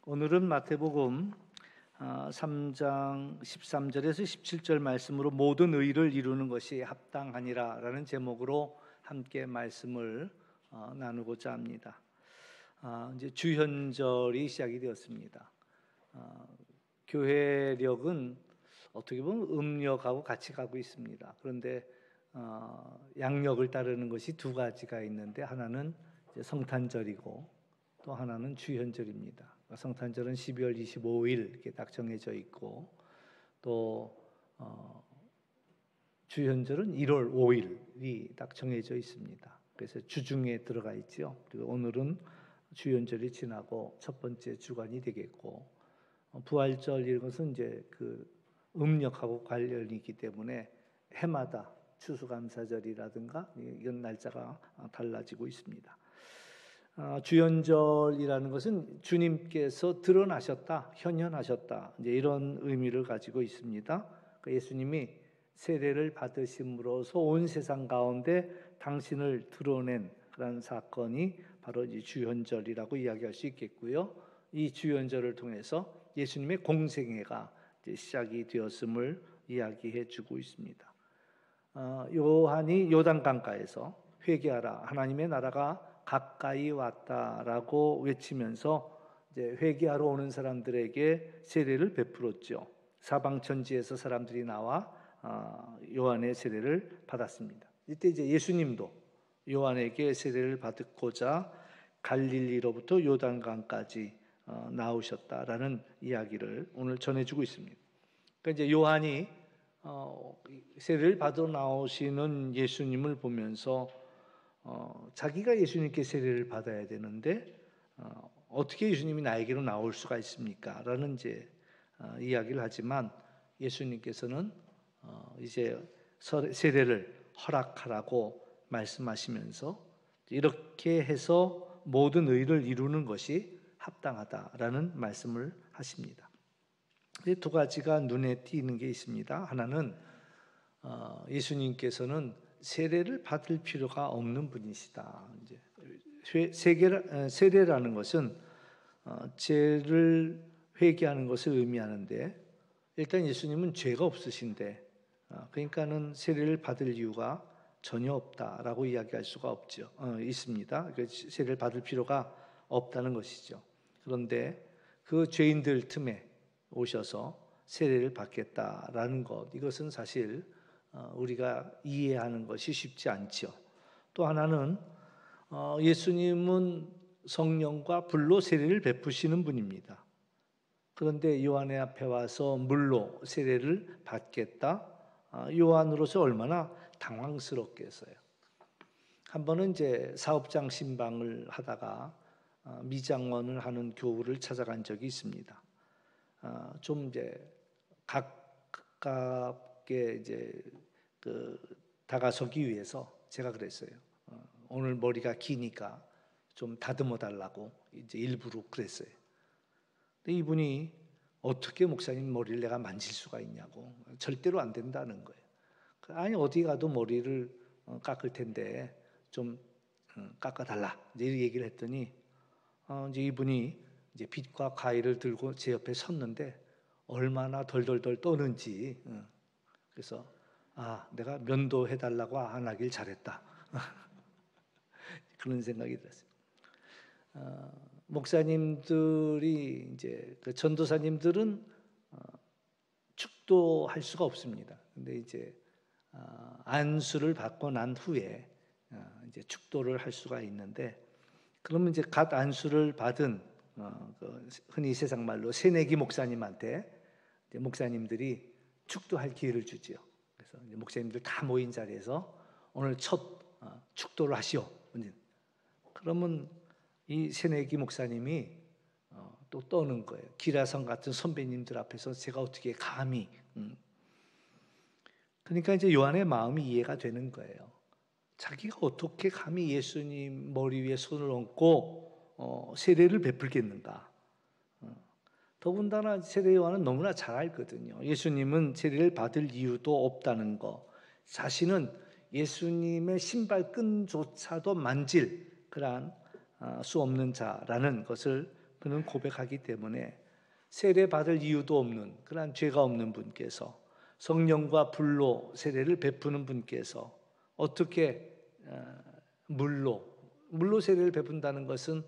오늘은 마태복음 3장 13절에서 17절 말씀으로 모든 의를 이루는 것이 합당하니라 라는 제목으로 함께 말씀을 나누고자 합니다. 이제 주현절이 시작이 되었습니다. 교회력은 어떻게 보면 음력하고 같이 가고 있습니다. 그런데 양력을 따르는 것이 두 가지가 있는데 하나는 이제 성탄절이고 또 하나는 주현절입니다. 성탄절은 12월 25일 이렇게 딱 정해져 있고 또 주현절은 1월 5일이 딱 정해져 있습니다. 그래서 주중에 들어가 있죠. 그리고 오늘은 주현절이 지나고 첫 번째 주간이 되겠고 부활절 이런 것은 이제 그 음력하고 관련이기 때문에 해마다 추수감사절이라든가 이런 날짜가 달라지고 있습니다. 주현절이라는 것은 주님께서 드러나셨다, 현현하셨다 이제 이런 의미를 가지고 있습니다. 예수님이 세례를 받으심으로써 온 세상 가운데 당신을 드러낸 그런 사건이 바로 이 주현절이라고 이야기할 수 있겠고요. 이 주현절을 통해서 예수님의 공생애가 이제 시작이 되었음을 이야기해주고 있습니다. 요한이 요단강가에서 회개하라, 하나님의 나라가 가까이 왔다라고 외치면서 이제 회개하러 오는 사람들에게 세례를 베풀었죠. 사방천지에서 사람들이 나와 요한의 세례를 받았습니다. 이때 이제 예수님도 요한에게 세례를 받고자 갈릴리로부터 요단강까지 나오셨다라는 이야기를 오늘 전해주고 있습니다. 그러니까 이제 요한이 세례를 받아 나오시는 예수님을 보면서 자기가 예수님께 세례를 받아야 되는데 어떻게 예수님이 나에게로 나올 수가 있습니까? 라는 이제 이야기를 하지만 예수님께서는 이제 세례를 허락하라고 말씀하시면서 이렇게 해서 모든 의를 이루는 것이 합당하다라는 말씀을 하십니다. 두 가지가 눈에 띄는 게 있습니다. 하나는 예수님께서는 세례를 받을 필요가 없는 분이시다. 이제 세례라는 것은 죄를 회개하는 것을 의미하는데 일단 예수님은 죄가 없으신데 그러니까는 세례를 받을 이유가 전혀 없다라고 이야기할 수가 없죠. 있습니다. 세례를 받을 필요가 없다는 것이죠. 그런데 그 죄인들 틈에 오셔서 세례를 받겠다라는 것, 이것은 사실 우리가 이해하는 것이 쉽지 않죠. 또 하나는 예수님은 성령과 불로 세례를 베푸시는 분입니다. 그런데 요한의 앞에 와서 물로 세례를 받겠다? 요한으로서 얼마나 당황스럽겠어요. 한 번은 이제 사업장 신방을 하다가 미장원을 하는 교우를 찾아간 적이 있습니다. 좀 이제 가깝게 이제 다가서기 위해서 제가 그랬어요. 오늘 머리가 기니까 좀 다듬어 달라고 이제 일부러 그랬어요. 근데 이분이 어떻게 목사님 머리를 내가 만질 수가 있냐고, 절대로 안 된다는 거예요. 아니 어디 가도 머리를 깎을 텐데 좀 깎아달라 이제 이렇게 얘기를 했더니 이제 이분이 이제 빗과 가위를 들고 제 옆에 섰는데 얼마나 덜덜덜 떠는지, 그래서 내가 면도해달라고 안 하길 잘했다. 그런 생각이 들었어요. 목사님들이 이제 그 전도사님들은 축도할 수가 없습니다. 근데 이제 안수를 받고 난 후에 이제 축도를 할 수가 있는데, 그러면 이제 갓 안수를 받은 흔히 세상 말로 새내기 목사님한테 이제 목사님들이 축도할 기회를 주지요. 그래서 이제 목사님들 다 모인 자리에서 오늘 첫 축도를 하시오. 그러면 이 새내기 목사님이 또 떠는 거예요. 기라성 같은 선배님들 앞에서 제가 어떻게 감히. 그러니까 이제 요한의 마음이 이해가 되는 거예요. 자기가 어떻게 감히 예수님 머리 위에 손을 얹고 세례를 베풀겠는가. 더군다나 세례 요한은 너무나 잘 알거든요. 예수님은 세례를 받을 이유도 없다는 거, 자신은 예수님의 신발끈조차도 만질 그러한 수 없는 자라는 것을 그는 고백하기 때문에 세례 받을 이유도 없는 그러한 죄가 없는 분께서 성령과 불로 세례를 베푸는 분께서 어떻게 물로 세례를 베푼다는 것은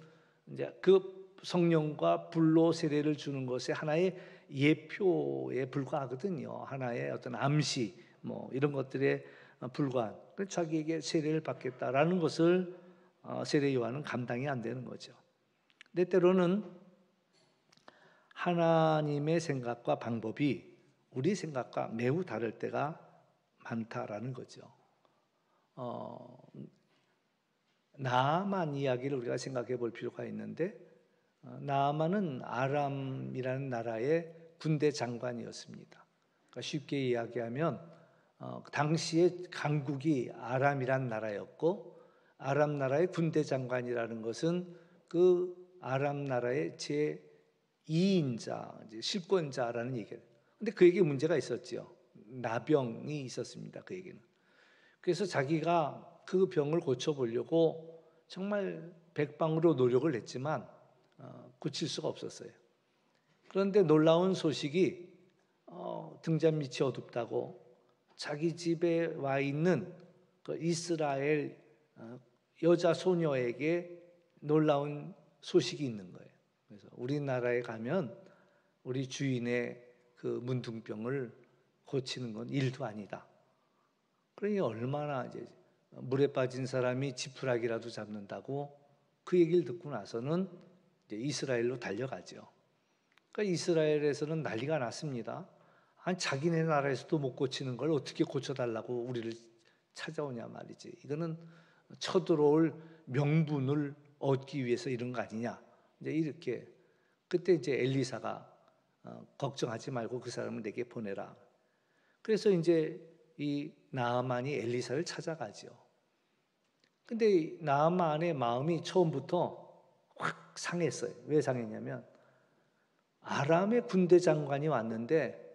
이제 그 성령과 불로 세례를 주는 것에 하나의 예표에 불과하거든요. 하나의 어떤 암시 뭐 이런 것들에 불과한. 자기에게 세례를 받겠다라는 것을 세례 요한은 감당이 안 되는 거죠. 근데 때로는 하나님의 생각과 방법이 우리 생각과 매우 다를 때가 많다라는 거죠. 나아만 이야기를 우리가 생각해 볼 필요가 있는데 나아만은 아람이라는 나라의 군대 장관이었습니다. 그러니까 쉽게 이야기하면 당시의 강국이 아람이라는 나라였고 아람 나라의 군대 장관이라는 것은 그 아람 나라의 제2인자, 실권자라는 얘기예요. 근데 그에게 문제가 있었죠. 나병이 있었습니다. 그에게는. 그래서 자기가 그 병을 고쳐보려고 정말 백방으로 노력을 했지만 고칠 수가 없었어요. 그런데 놀라운 소식이 등잔 밑이 어둡다고 자기 집에 와 있는 그 이스라엘 여자 소녀에게 놀라운 소식이 있는 거예요. 그래서 우리나라에 가면 우리 주인의 그 문둥병을 고치는 건 일도 아니다. 그러니 얼마나 이제 물에 빠진 사람이 지푸라기라도 잡는다고 그 얘기를 듣고 나서는 이제 이스라엘로 달려가죠. 그러니까 이스라엘에서는 난리가 났습니다. 아니 자기네 나라에서도 못 고치는 걸 어떻게 고쳐달라고 우리를 찾아오냐 말이지. 이거는 쳐들어올 명분을 얻기 위해서 이런 거 아니냐. 이제 이렇게 그때 이제 엘리사가 걱정하지 말고 그 사람을 내게 보내라. 그래서 이제 이 나아만이 엘리사를 찾아가죠. 근데 나아만의 마음이 처음부터 확 상했어요. 왜 상했냐면 아람의 군대 장관이 왔는데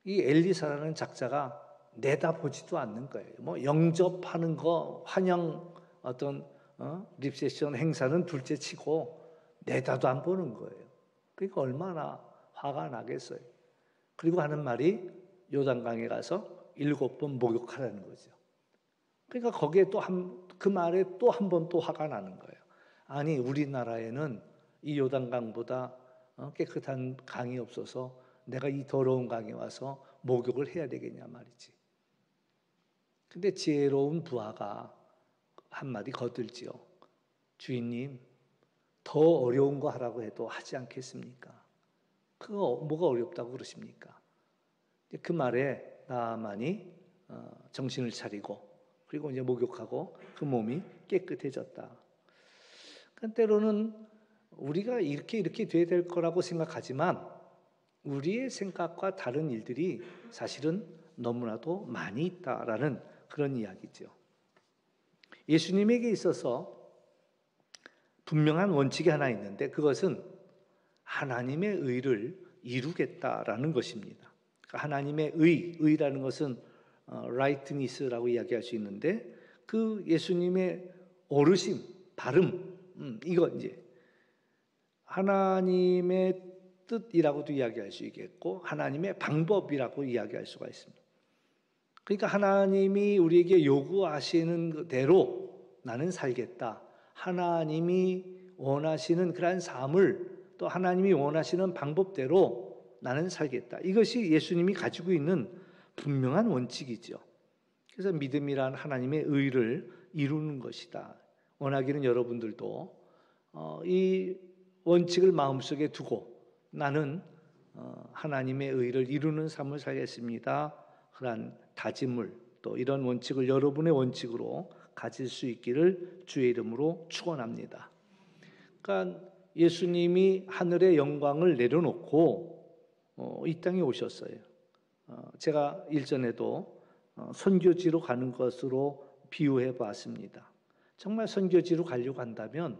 이 엘리사라는 작자가 내다보지도 않는 거예요. 뭐 영접하는 거, 환영 어떤 리셉션 행사는 둘째치고 내다도 안 보는 거예요. 그러니까 얼마나 화가 나겠어요. 그리고 하는 말이 요단강에 가서 7번 목욕하라는 거죠. 그러니까 거기에 그 말에 또 한 번 또 화가 나는 거예요. 아니 우리나라에는 이 요단강보다 깨끗한 강이 없어서 내가 이 더러운 강에 와서 목욕을 해야 되겠냐 말이지. 근데 지혜로운 부하가 한마디 거들지요. 주인님, 더 어려운 거 하라고 해도 하지 않겠습니까? 그거 뭐가 어렵다고 그러십니까? 그 말에 나아만이 정신을 차리고 그리고 이제 목욕하고 그 몸이 깨끗해졌다. 그러니까 때로는 우리가 이렇게 돼야 될 거라고 생각하지만 우리의 생각과 다른 일들이 사실은 너무나도 많이 있다라는 그런 이야기죠. 예수님에게 있어서 분명한 원칙이 하나 있는데 그것은 하나님의 의를 이루겠다라는 것입니다. 하나님의 의라는 것은 rightness라고 이야기할 수 있는데 그 예수님의 오르심, 발음, 이거 이제 하나님의 뜻이라고도 이야기할 수 있겠고 하나님의 방법이라고 이야기할 수가 있습니다. 그러니까 하나님이 우리에게 요구하시는 대로 나는 살겠다. 하나님이 원하시는 그러한 삶을 또 하나님이 원하시는 방법대로 나는 살겠다. 이것이 예수님이 가지고 있는 분명한 원칙이죠. 그래서 믿음이란 하나님의 의를 이루는 것이다. 원하기는 여러분들도 이 원칙을 마음속에 두고 나는 하나님의 의를 이루는 삶을 살겠습니다. 그런 다짐을 또 이런 원칙을 여러분의 원칙으로 가질 수 있기를 주의 이름으로 축원합니다. 그러니까 예수님이 하늘의 영광을 내려놓고 이 땅에 오셨어요. 제가 일전에도 선교지로 가는 것으로 비유해 봤습니다. 정말 선교지로 가려고 한다면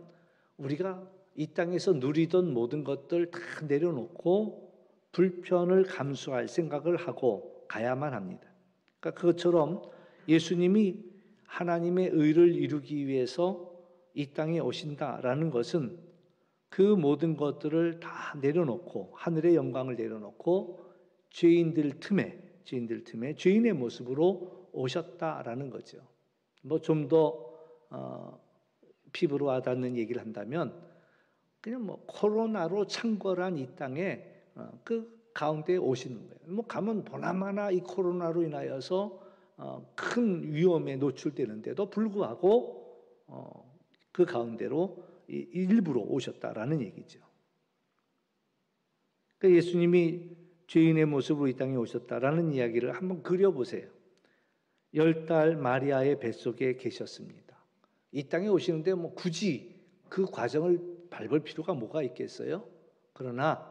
우리가 이 땅에서 누리던 모든 것들 다 내려놓고 불편을 감수할 생각을 하고 가야만 합니다. 그러니까 그것처럼 예수님이 하나님의 의를 이루기 위해서 이 땅에 오신다라는 것은 그 모든 것들을 다 내려놓고 하늘의 영광을 내려놓고 죄인들 틈에 죄인의 모습으로 오셨다라는 거죠. 뭐 좀 더 피부로 와닿는 얘기를 한다면 그냥 뭐 코로나로 창궐한 이 땅에 그 가운데 오시는 거예요. 뭐 가면 보나마나 이 코로나로 인하여서 큰 위험에 노출되는데도 불구하고 그 가운데로 일부러 오셨다라는 얘기죠. 그러니까 예수님이 죄인의 모습으로 이 땅에 오셨다라는 이야기를 한번 그려보세요. 10달 마리아의 뱃속에 계셨습니다. 이 땅에 오시는데 뭐 굳이 그 과정을 밟을 필요가 뭐가 있겠어요? 그러나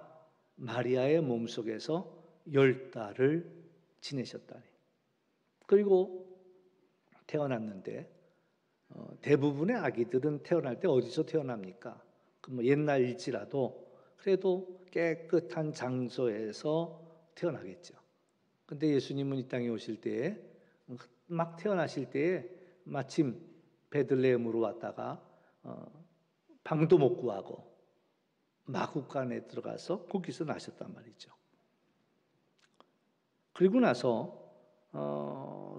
마리아의 몸속에서 10달을 지내셨다니. 그리고 태어났는데 대부분의 아기들은 태어날 때 어디서 태어납니까? 뭐 옛날일지라도 그래도 깨끗한 장소에서 태어나겠죠. 근데 예수님은 이 땅에 오실 때에 막 태어나실 때에 마침 베들레헴으로 왔다가 방도 못 구하고 마구간에 들어가서 거기서 나셨단 말이죠. 그리고 나서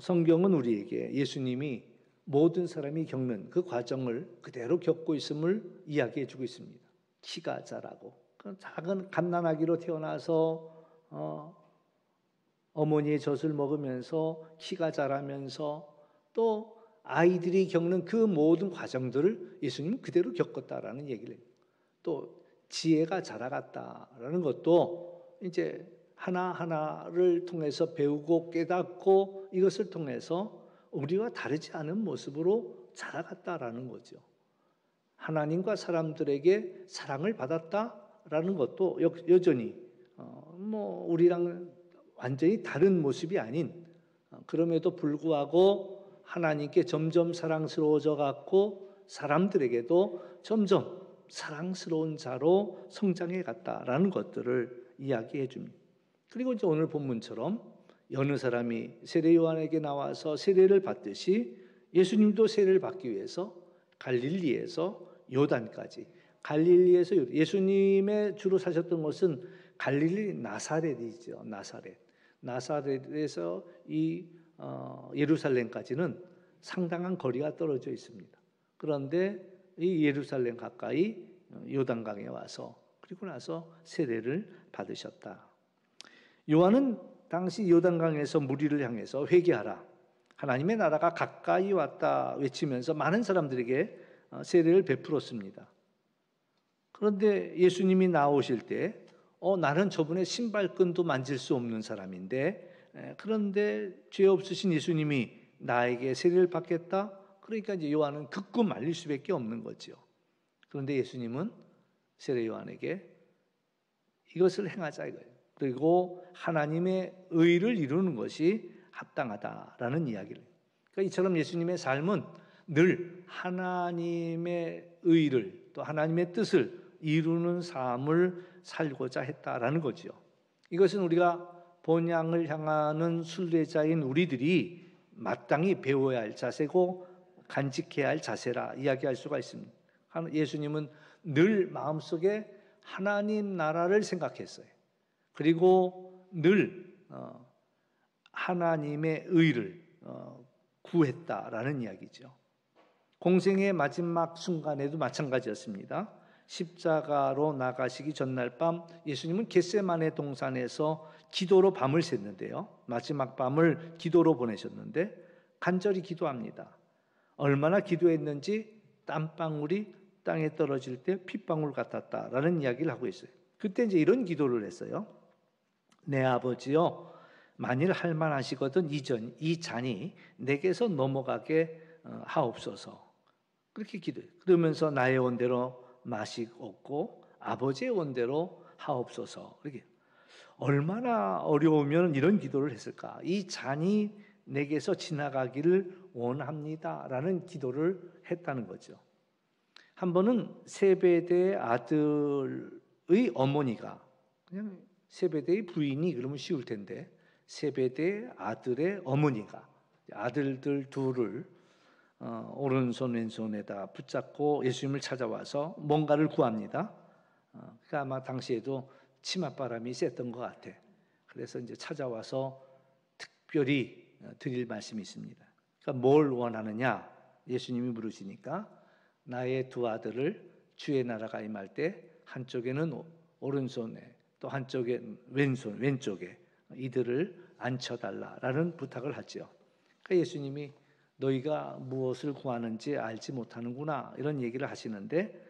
성경은 우리에게 예수님이 모든 사람이 겪는 그 과정을 그대로 겪고 있음을 이야기해 주고 있습니다. 키가 자라고 작은 갓난아기로 태어나서 어머니의 젖을 먹으면서 키가 자라면서 또 아이들이 겪는 그 모든 과정들을 예수님은 그대로 겪었다라는 얘기를 해요. 또 지혜가 자라갔다라는 것도 이제 하나하나를 통해서 배우고 깨닫고 이것을 통해서 우리와 다르지 않은 모습으로 자라갔다라는 거죠. 하나님과 사람들에게 사랑을 받았다라는 것도 여전히 뭐 우리랑 완전히 다른 모습이 아닌 그럼에도 불구하고 하나님께 점점 사랑스러워져 갔고 사람들에게도 점점 사랑스러운 자로 성장해 갔다라는 것들을 이야기해 줍니다. 그리고 이제 오늘 본문처럼 여느 사람이 세례 요한에게 나와서 세례를 받듯이 예수님도 세례를 받기 위해서 갈릴리에서 요단까지 갈릴리에서 예수님의 주로 사셨던 곳은 갈릴리 나사렛이죠. 나사렛에서 이 예루살렘까지는 상당한 거리가 떨어져 있습니다. 그런데 이 예루살렘 가까이 요단강에 와서 그리고 나서 세례를 받으셨다. 요한은 당시 요단강에서 무리를 향해서 회개하라. 하나님의 나라가 가까이 왔다 외치면서 많은 사람들에게 세례를 베풀었습니다. 그런데 예수님이 나오실 때 나는 저분의 신발끈도 만질 수 없는 사람인데 그런데 죄 없으신 예수님이 나에게 세례를 받겠다? 그러니까 이제 요한은 극구 말릴 수밖에 없는 거죠. 그런데 예수님은 세례 요한에게 이것을 행하자 이거예요. 그리고 하나님의 의를 이루는 것이 합당하다라는 이야기를. 그러니까 이처럼 예수님의 삶은 늘 하나님의 의를 또 하나님의 뜻을 이루는 삶을 살고자 했다라는 거죠. 이것은 우리가 본향을 향하는 순례자인 우리들이 마땅히 배워야 할 자세고 간직해야 할 자세라 이야기할 수가 있습니다. 예수님은 늘 마음속에 하나님 나라를 생각했어요. 그리고 늘 하나님의 의를 구했다라는 이야기죠. 공생의 마지막 순간에도 마찬가지였습니다. 십자가로 나가시기 전날 밤 예수님은 겟세마네 동산에서 기도로 밤을 샜는데요. 마지막 밤을 기도로 보내셨는데 간절히 기도합니다. 얼마나 기도했는지 땀방울이 땅에 떨어질 때 핏방울 같았다라는 이야기를 하고 있어요. 그때 이제 이런 기도를 했어요. 내 아버지여, 만일 할만하시거든 이 잔이 내게서 넘어가게 하옵소서. 그렇게 기도해요. 그러면서 나의 원대로 마시옵고 아버지의 원대로 하옵소서. 이렇게 얼마나 어려우면 이런 기도를 했을까? 이 잔이 내게서 지나가기를 원합니다라는 기도를 했다는 거죠. 한 번은 세베대의 아들의 어머니가 그냥 세베대의 부인이 그러면 쉬울 텐데 세베대의 아들의 어머니가 아들들 둘을 오른손 왼손에다 붙잡고 예수님을 찾아와서 뭔가를 구합니다. 그러니까 아마 당시에도 치맛바람이 셌던 것 같아. 그래서 이제 찾아와서 특별히 드릴 말씀이 있습니다. 그러니까 뭘 원하느냐? 예수님이 물으시니까 나의 두 아들을 주의 나라가 임할 때 한쪽에는 오른손에 또 한쪽에 왼쪽에 이들을 앉혀달라라는 부탁을 하죠. 그러니까 예수님이 너희가 무엇을 구하는지 알지 못하는구나 이런 얘기를 하시는데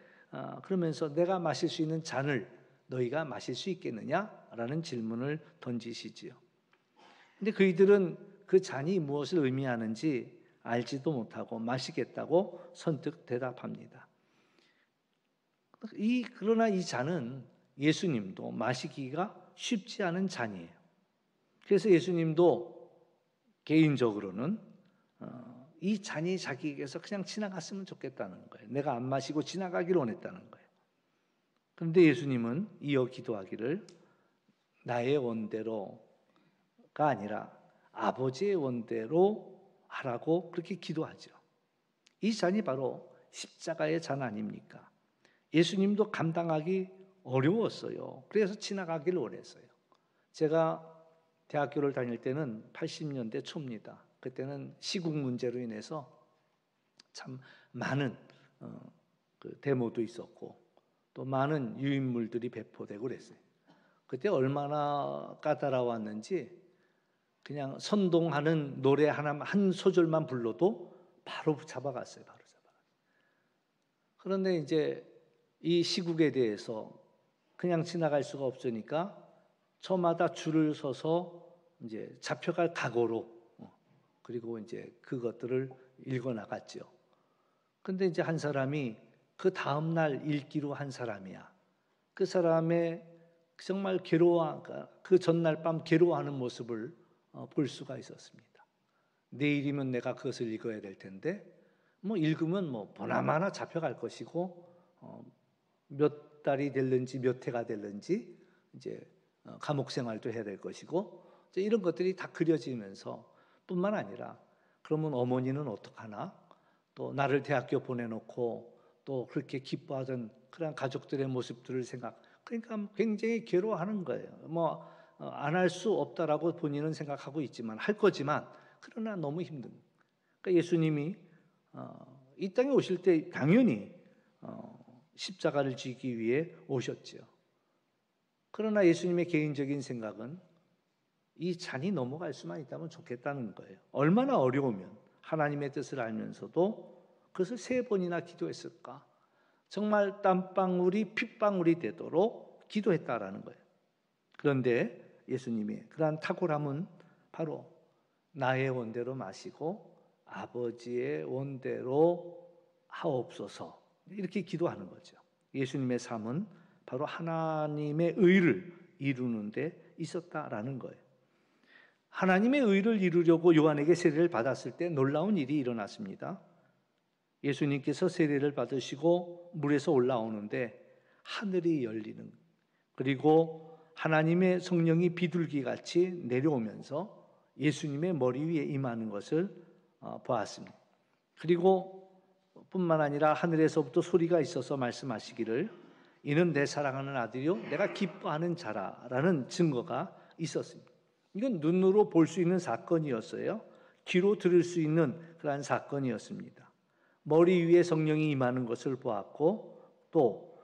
그러면서 내가 마실 수 있는 잔을 너희가 마실 수 있겠느냐라는 질문을 던지시지요. 근데 그이들은 그 잔이 무엇을 의미하는지 알지도 못하고 마시겠다고 선뜻 대답합니다. 그러나 이 잔은 예수님도 마시기가 쉽지 않은 잔이에요. 그래서 예수님도 개인적으로는 이 잔이 자기에게서 그냥 지나갔으면 좋겠다는 거예요. 내가 안 마시고 지나가기를 원했다는 거예요. 그런데 예수님은 이어 기도하기를 나의 원대로가 아니라 아버지의 원대로 하라고 그렇게 기도하죠. 이 잔이 바로 십자가의 잔 아닙니까? 예수님도 감당하기 어려웠어요. 그래서 지나가기를 원했어요. 제가 대학교를 다닐 때는 80년대 초입니다. 그때는 시국 문제로 인해서 참 많은 그 데모도 있었고 또 많은 유인물들이 배포되고 그랬어요. 그때 얼마나 까다로웠는지 그냥 선동하는 노래 한 소절만 불러도 바로 잡아갔어요. 바로 잡아갔어요. 그런데 이제 이 시국에 대해서 그냥 지나갈 수가 없으니까 저마다 줄을 서서 이제 잡혀갈 각오로 그리고 이제 그것들을 읽어 나갔죠. 근데 이제 한 사람이 그 다음 날 읽기로 한 사람이야. 그 사람의 정말 그 전날 밤 괴로워하는 모습을 볼 수가 있었습니다. 내일이면 내가 그것을 읽어야 될 텐데 뭐 읽으면 뭐 보나마나 잡혀갈 것이고 몇 달이 될는지 몇 해가 될는지 이제 감옥 생활도 해야 될 것이고 이런 것들이 다 그려지면서 뿐만 아니라 그러면 어머니는 어떡하나? 또 나를 대학교 보내놓고 또 그렇게 기뻐하던 그런 가족들의 모습들을 그러니까 굉장히 괴로워하는 거예요. 뭐 안 할 수 없다라고 본인은 생각하고 있지만 할 거지만 그러나 너무 힘든. 그러니까 예수님이 이 땅에 오실 때 당연히 십자가를 지기 위해 오셨죠. 그러나 예수님의 개인적인 생각은 이 잔이 넘어갈 수만 있다면 좋겠다는 거예요. 얼마나 어려우면 하나님의 뜻을 알면서도 그것을 3번이나 기도했을까? 정말 땀방울이 핏방울이 되도록 기도했다라는 거예요. 그런데 예수님의 그러한 탁월함은 바로 나의 원대로 마시고 아버지의 원대로 하옵소서 이렇게 기도하는 거죠. 예수님의 삶은 바로 하나님의 의를 이루는 데 있었다라는 거예요. 하나님의 의를 이루려고 요한에게 세례를 받았을 때 놀라운 일이 일어났습니다. 예수님께서 세례를 받으시고 물에서 올라오는데 하늘이 열리는 그리고 하나님의 성령이 비둘기같이 내려오면서 예수님의 머리 위에 임하는 것을 보았습니다. 그리고 뿐만 아니라 하늘에서부터 소리가 있어서 말씀하시기를 이는 내 사랑하는 아들이요 내가 기뻐하는 자라라는 증거가 있었습니다. 이건 눈으로 볼 수 있는 사건이었어요. 귀로 들을 수 있는 그러한 사건이었습니다. 머리 위에 성령이 임하는 것을 보았고 또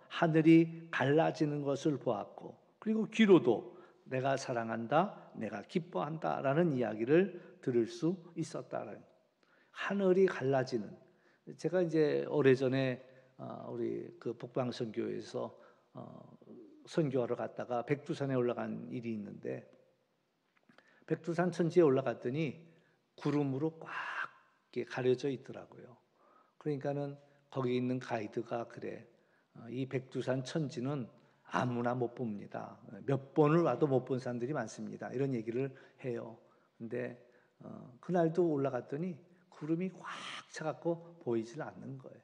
하늘이 갈라지는 것을 보았고 그리고 귀로도 내가 사랑한다, 내가 기뻐한다라는 이야기를 들을 수 있었다라는 하늘이 갈라지는. 제가 이제 오래전에 우리 그 북방선교에서 선교하러 갔다가 백두산에 올라간 일이 있는데 백두산 천지에 올라갔더니 구름으로 꽉 가려져 있더라고요. 그러니까는 거기 있는 가이드가 그래. 이 백두산 천지는 아무나 못 봅니다. 몇 번을 와도 못 본 사람들이 많습니다. 이런 얘기를 해요. 근데 그날도 올라갔더니 구름이 꽉 차갖고 보이질 않는 거예요.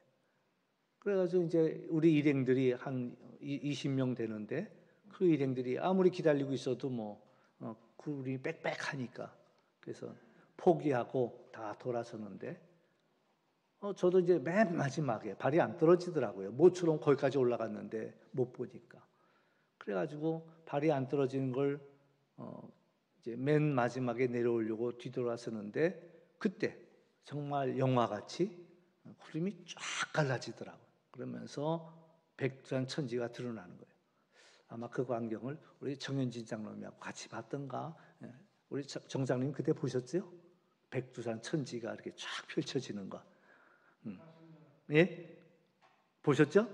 그래가지고 이제 우리 일행들이 한 20명 되는데 그 일행들이 아무리 기다리고 있어도 뭐 구름이 빽빽하니까 그래서 포기하고 다 돌아서는데 저도 이제 맨 마지막에 발이 안 떨어지더라고요. 모처럼 거기까지 올라갔는데 못 보니까. 그래가지고 발이 안 떨어지는 걸 이제 맨 마지막에 내려오려고 뒤돌아서는데 그때 정말 영화같이 구름이 쫙 갈라지더라고요. 그러면서 백두산천지가 드러나는 거예요. 아마 그 광경을 우리 정현진 장로님하고 같이 봤던가. 우리 정장님 그때 보셨죠? 백두산천지가 이렇게 쫙 펼쳐지는 거. 예? 보셨죠?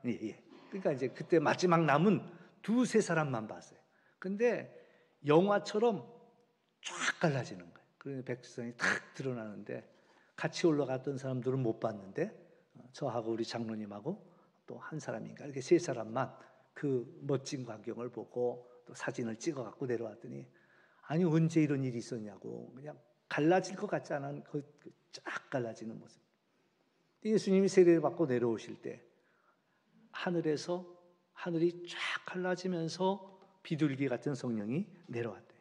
예. 그러니까 이제 그때 마지막 남은 두세 사람만 봤어요. 근데 영화처럼 쫙 갈라지는 거예요. 그래서 백두산이 탁 드러나는데 같이 올라갔던 사람들은 못 봤는데 저하고 우리 장로님하고 또 한 사람인가 이렇게 세 사람만 그 멋진 광경을 보고 또 사진을 찍어 갖고 내려왔더니 아니 언제 이런 일이 있었냐고 그냥 갈라질 것 같지 않은 그 쫙 갈라지는 모습. 예수님이 세례를 받고 내려오실 때 하늘이 쫙 갈라지면서 비둘기 같은 성령이 내려왔대요.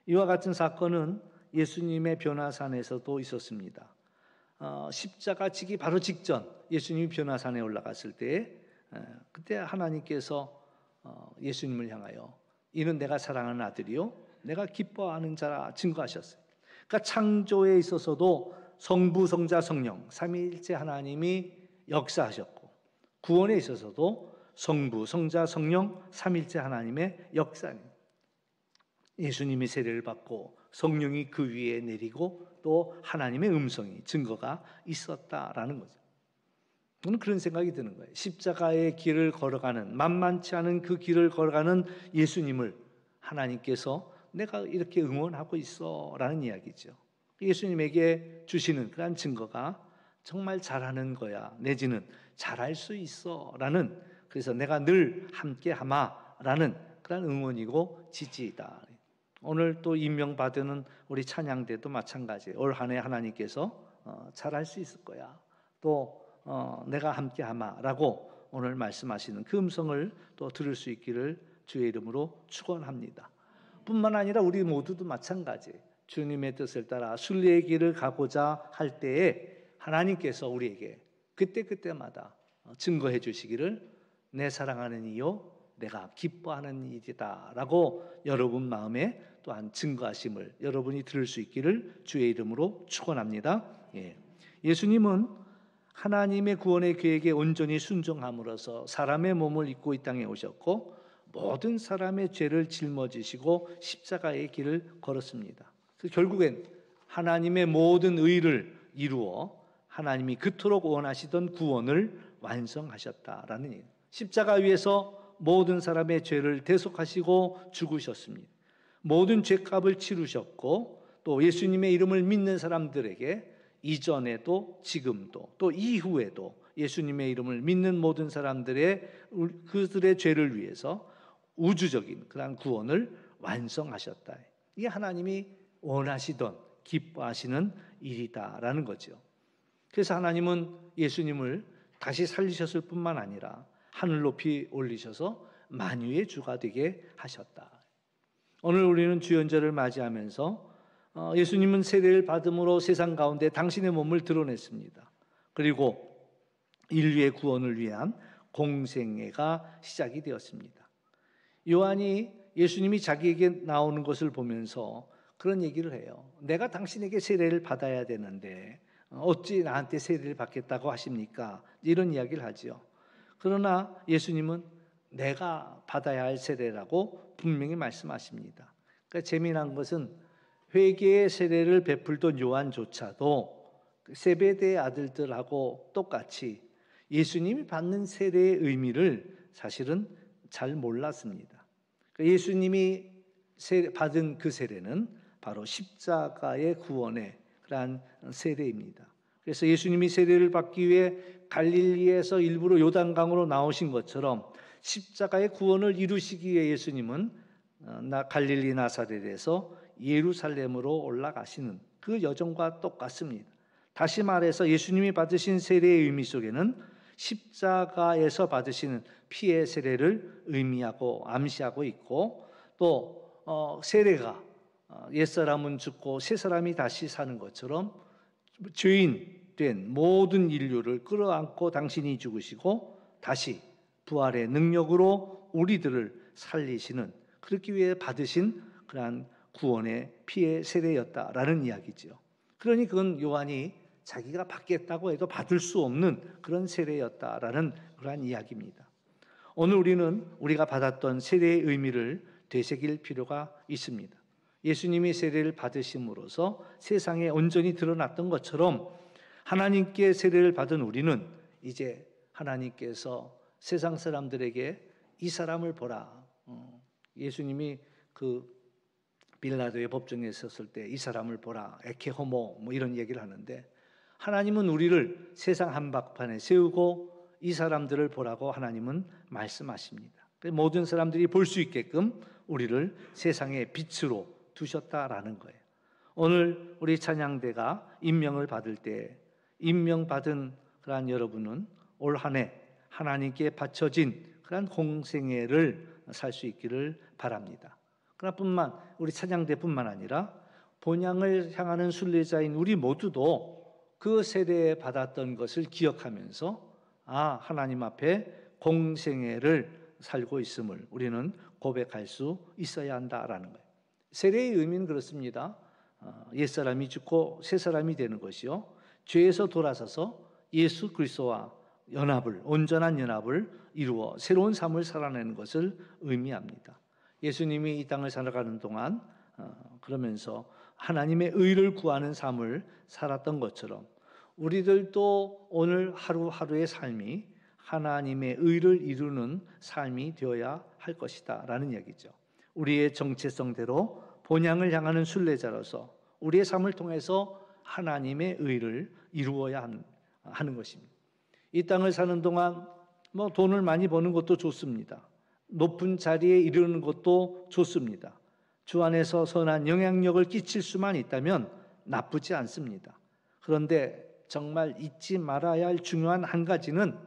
이와 같은 사건은 예수님의 변화산에서도 있었습니다. 십자가 지기 바로 직전 예수님이 변화산에 올라갔을 때 그때 하나님께서 예수님을 향하여 이는 내가 사랑하는 아들이요 내가 기뻐하는 자라 증거하셨어요. 그러니까 창조에 있어서도 성부, 성자, 성령 삼위일체 하나님이 역사하셨고 구원에 있어서도 성부, 성자, 성령 삼위일체 하나님의 역사입니다. 예수님이 세례를 받고 성령이 그 위에 내리고 또 하나님의 음성이 증거가 있었다라는 거죠. 저는 그런 생각이 드는 거예요. 십자가의 길을 걸어가는 만만치 않은 그 길을 걸어가는 예수님을 하나님께서 내가 이렇게 응원하고 있어라는 이야기죠. 예수님에게 주시는 그런 증거가 정말 잘하는 거야 내지는 잘할 수 있어라는 그래서 내가 늘 함께하마라는 그런 응원이고 지지이다. 오늘 또 임명받은 우리 찬양대도 마찬가지예요. 올 한 해 하나님께서 잘할 수 있을 거야. 또 내가 함께하마라고 오늘 말씀하시는 그 음성을 또 들을 수 있기를 주의 이름으로 축원합니다. 뿐만 아니라 우리 모두도 마찬가지. 주님의 뜻을 따라 순례의 길을 가고자 할 때에 하나님께서 우리에게 그때마다 증거해 주시기를 내 사랑하는 이요 내가 기뻐하는 일이다 라고 여러분 마음에 또한 증거하심을 여러분이 들을 수 있기를 주의 이름으로 축원합니다. 예수님은 하나님의 구원의 계획에 온전히 순종함으로써 사람의 몸을 입고 이 땅에 오셨고 모든 사람의 죄를 짊어지시고 십자가의 길을 걸었습니다. 그래서 결국엔 하나님의 모든 의를 이루어 하나님이 그토록 원하시던 구원을 완성하셨다라는 얘기예요. 십자가 위에서 모든 사람의 죄를 대속하시고 죽으셨습니다. 모든 죄값을 치르셨고 또 예수님의 이름을 믿는 사람들에게 이전에도 지금도 또 이후에도 예수님의 이름을 믿는 모든 사람들의 그들의 죄를 위해서 우주적인 그런 구원을 완성하셨다. 이게 하나님이 원하시던 기뻐하시는 일이다라는 거죠. 그래서 하나님은 예수님을 다시 살리셨을 뿐만 아니라 하늘 높이 올리셔서 만유의 주가 되게 하셨다. 오늘 우리는 주연절을 맞이하면서 예수님은 세례를 받음으로 세상 가운데 당신의 몸을 드러냈습니다. 그리고 인류의 구원을 위한 공생애가 시작이 되었습니다. 요한이 예수님이 자기에게 나오는 것을 보면서 그런 얘기를 해요. 내가 당신에게 세례를 받아야 되는데 어찌 나한테 세례를 받겠다고 하십니까? 이런 이야기를 하죠. 그러나 예수님은 내가 받아야 할 세례라고 분명히 말씀하십니다. 그러니까 재미난 것은 회개의 세례를 베풀던 요한조차도 세베대의 아들들하고 똑같이 예수님이 받는 세례의 의미를 사실은 잘 몰랐습니다. 예수님이 받은 그 세례는 바로 십자가의 구원의 그러한 세례입니다. 그래서 예수님이 세례를 받기 위해 갈릴리에서 일부러 요단강으로 나오신 것처럼 십자가의 구원을 이루시기 위해 예수님은 갈릴리 나사렛에서 예루살렘으로 올라가시는 그 여정과 똑같습니다. 다시 말해서 예수님이 받으신 세례의 의미 속에는 십자가에서 받으시는 피의 세례를 의미하고 암시하고 있고 또 세례가 옛사람은 죽고 새사람이 다시 사는 것처럼 죄인 된 모든 인류를 끌어안고 당신이 죽으시고 다시 부활의 능력으로 우리들을 살리시는, 그렇기 위해 받으신 그러한 구원의 피의 세례였다라는 이야기죠. 그러니 그건 요한이 자기가 받겠다고 해도 받을 수 없는 그런 세례였다라는 그러한 이야기입니다. 오늘 우리는 우리가 받았던 세례의 의미를 되새길 필요가 있습니다. 예수님이 세례를 받으심으로써 세상에 온전히 드러났던 것처럼 하나님께 세례를 받은 우리는 이제 하나님께서 세상 사람들에게 이 사람을 보라. 예수님이 그 빌라도의 법정에 섰을 때 이 사람을 보라. 에케 호모 뭐 이런 얘기를 하는데, 하나님은 우리를 세상 한복판에 세우고 이 사람들을 보라고 하나님은 말씀하십니다. 모든 사람들이 볼 수 있게끔 우리를 세상의 빛으로 두셨다라는 거예요. 오늘 우리 찬양대가 임명을 받을 때 임명받은 그러한 여러분은 올 한 해 하나님께 바쳐진 그러한 공생애를 살 수 있기를 바랍니다. 그러나 우리 찬양대뿐만 아니라 본향을 향하는 순례자인 우리 모두도 그 세대에 받았던 것을 기억하면서 하나님 앞에 공생애를 살고 있음을 우리는 고백할 수 있어야 한다라는 거예요. 세례의 의미는 그렇습니다. 옛사람이 죽고 새사람이 되는 것이요, 죄에서 돌아서서 예수 그리스도와 온전한 연합을 이루어 새로운 삶을 살아내는 것을 의미합니다. 예수님이 이 땅을 살아가는 동안 그러면서 하나님의 의를 구하는 삶을 살았던 것처럼 우리들도 오늘 하루하루의 삶이 하나님의 의를 이루는 삶이 되어야 할 것이다 라는 얘기죠. 우리의 정체성대로 본향을 향하는 순례자로서 우리의 삶을 통해서 하나님의 의를 이루어야 하는 것입니다. 이 땅을 사는 동안 돈을 많이 버는 것도 좋습니다. 높은 자리에 이르는 것도 좋습니다. 주 안에서 선한 영향력을 끼칠 수만 있다면 나쁘지 않습니다. 그런데 정말 잊지 말아야 할 중요한 한 가지는,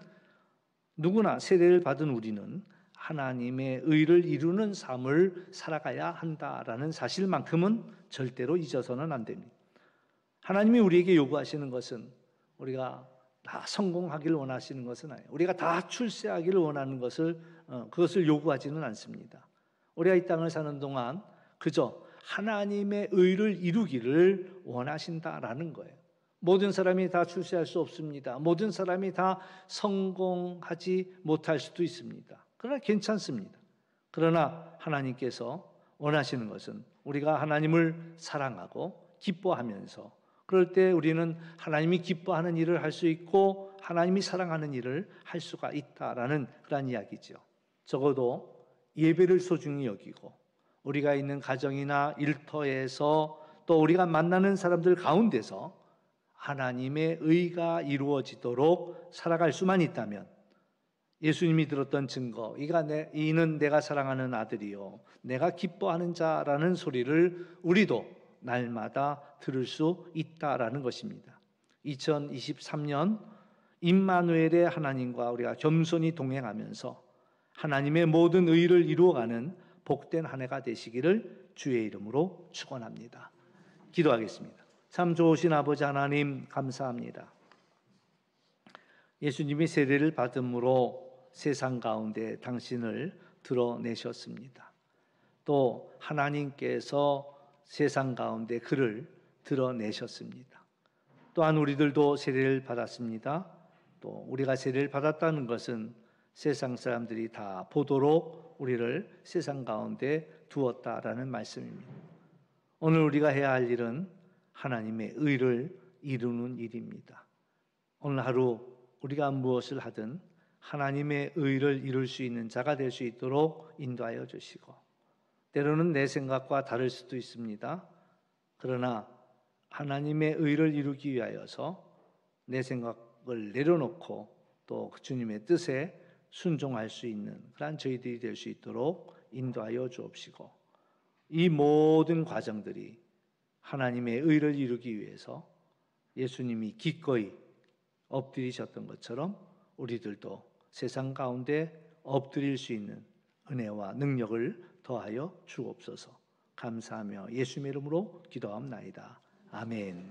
누구나 세례를 받은 우리는 하나님의 의를 이루는 삶을 살아가야 한다라는 사실만큼은 절대로 잊어서는 안 됩니다. 하나님이 우리에게 요구하시는 것은 우리가 다 성공하기를 원하시는 것은 아니에요. 우리가 다 출세하기를 원하는 그것을 요구하지는 않습니다. 우리가 이 땅을 사는 동안 그저 하나님의 의를 이루기를 원하신다라는 거예요. 모든 사람이 다 출세할 수 없습니다. 모든 사람이 다 성공하지 못할 수도 있습니다. 그러나 괜찮습니다. 그러나 하나님께서 원하시는 것은 우리가 하나님을 사랑하고 기뻐하면서, 그럴 때 우리는 하나님이 기뻐하는 일을 할 수 있고 하나님이 사랑하는 일을 할 수가 있다라는 그런 이야기죠. 적어도 예배를 소중히 여기고 우리가 있는 가정이나 일터에서 또 우리가 만나는 사람들 가운데서 하나님의 의가 이루어지도록 살아갈 수만 있다면, 예수님이 들었던 증거, 이는 내가 사랑하는 아들이요 내가 기뻐하는 자라는 소리를 우리도 날마다 들을 수 있다라는 것입니다. 2023년 임마누엘의 하나님과 우리가 겸손히 동행하면서 하나님의 모든 의를 이루어가는 복된 한 해가 되시기를 주의 이름으로 축원합니다. 기도하겠습니다. 참 좋으신 아버지 하나님, 감사합니다. 예수님이 세례를 받음으로 세상 가운데 당신을 드러내셨습니다. 또 하나님께서 세상 가운데 그를 드러내셨습니다. 또한 우리들도 세례를 받았습니다. 또 우리가 세례를 받았다는 것은 세상 사람들이 다 보도록 우리를 세상 가운데 두었다라는 말씀입니다. 오늘 우리가 해야 할 일은 하나님의 의를 이루는 일입니다. 오늘 하루 우리가 무엇을 하든 하나님의 의를 이룰 수 있는 자가 될 수 있도록 인도하여 주시고, 때로는 내 생각과 다를 수도 있습니다. 그러나 하나님의 의를 이루기 위하여서 내 생각을 내려놓고 또 주님의 뜻에 순종할 수 있는 그런 저희들이 될 수 있도록 인도하여 주옵시고, 이 모든 과정들이 하나님의 의를 이루기 위해서 예수님이 기꺼이 엎드리셨던 것처럼 우리들도 세상 가운데 엎드릴 수 있는 은혜와 능력을 더하여 주옵소서. 감사하며 예수님의 이름으로 기도합나이다. 아멘.